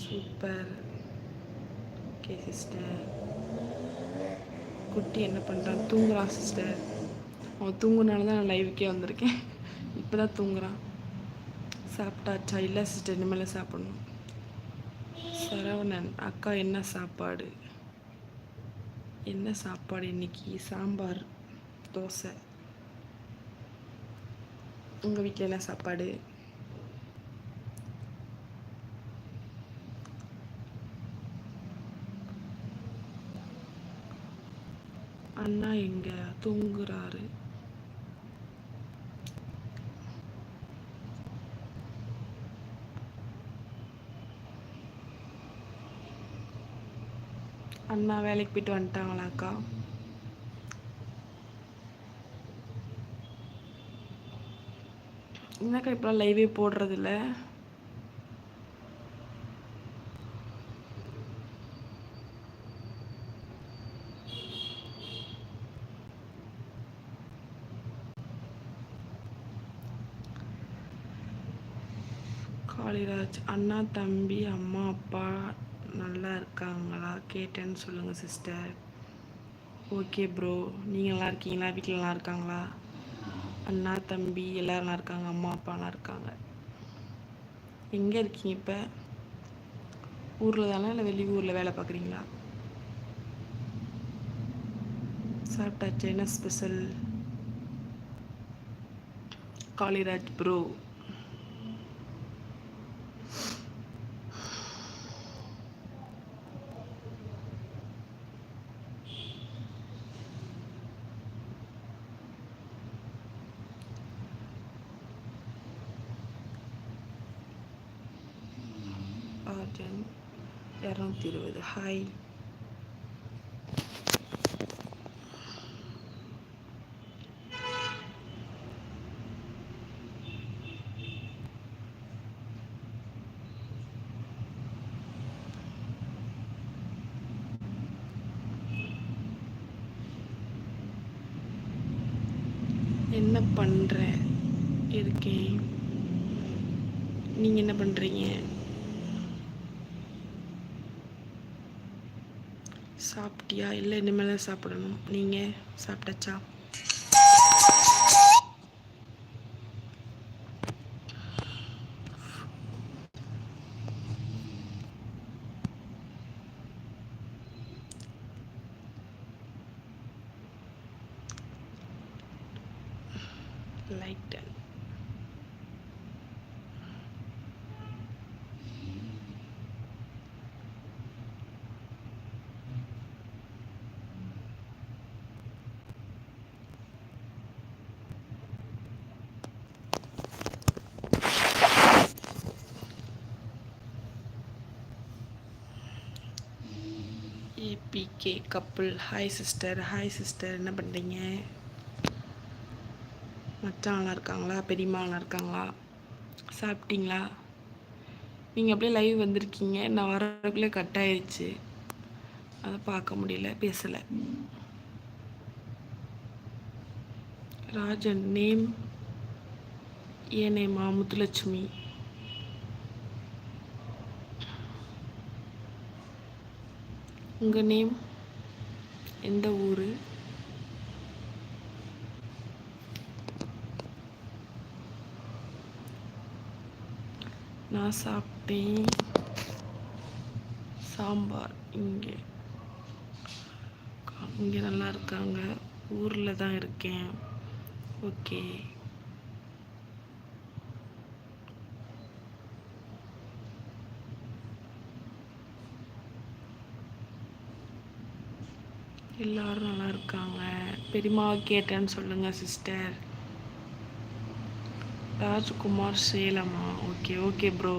Super. Okay sister. குட்டி என்ன பண்ணுறான்? தூங்குறான் சிஸ்டர். அவன் தூங்குனால தான் நான் லைவுக்கே வந்திருக்கேன். இப்போ தான் தூங்குறான். சாப்பிட்டாச்சா? இல்லை சிஸ்டர், இனிமேல் சாப்பிடணும். சரவணன், அக்கா என்ன சாப்பாடு? என்ன சாப்பாடு இன்னைக்கு? சாம்பார், தோசை. உங்கள் வீட்டில் என்ன சாப்பாடு? அண்ணா எங்க? தூங்குறாரு. அண்ணா வேலைக்கு போயிட்டு வந்துட்டாங்களாக்கா? என்னக்கா இப்போலாம் லைவே போடுறதில்ல? காளிராஜ், அண்ணா தம்பி அம்மா அப்பா நல்லா இருக்காங்களா கேட்டேன்னு சொல்லுங்கள் சிஸ்டர். ஓகே ப்ரோ, நீங்கள் நல்லா இருக்கீங்களா? வீட்டில் நல்லா இருக்காங்களா? அண்ணா தம்பி எல்லோரும் நல்லா இருக்காங்க, அம்மா அப்பாலாம் இருக்காங்க. எங்கே இருக்கீங்க இப்போ? ஊரில் தானே இல்லை வெளியூரில் வேலை பார்க்குறீங்களா? சாப்பிட்டாச்சு. என்ன special? Kaliraj bro, organ 220. Hi. என்ன பண்ணுறேன்? இருக்கேன். நீங்கள் என்ன பண்ணுறீங்க? சாப்பிட்டியா? இல்லை இனிமேல் தான் சாப்பிடணும். நீங்கள் சாப்பிட்டாச்சா? Lighten APK couple. Hi sister. Hi sister, என்ன பண்ணுறீங்க? மச்சான் நல்லா இருக்காங்களா? பெரியம்மா நல்லா இருக்காங்களா? சாப்பிட்டீங்களா? நீங்கள் அப்படியே லைவ் வந்திருக்கீங்க, நான் வரக்குள்ளே கட் ஆயிடுச்சு, அதை பார்க்க முடியல, பேசலை. ராஜன் நேம்? ஏன் நேமா? முத்துலட்சுமி. உங்கள் நேம்? எந்த ஊர்? நான் சாப்பிட்டேன் சாம்பார். இங்கே நல்லா இருக்காங்க. ஊரில் தான் இருக்கேன். ஓகே. எல்லாரும் நல்லா இருக்காங்க. பெரியம்மாவை கேட்டேன்னு சொல்லுங்கள் சிஸ்டர். ராஜ்குமார் சேலமா? Okay okay bro.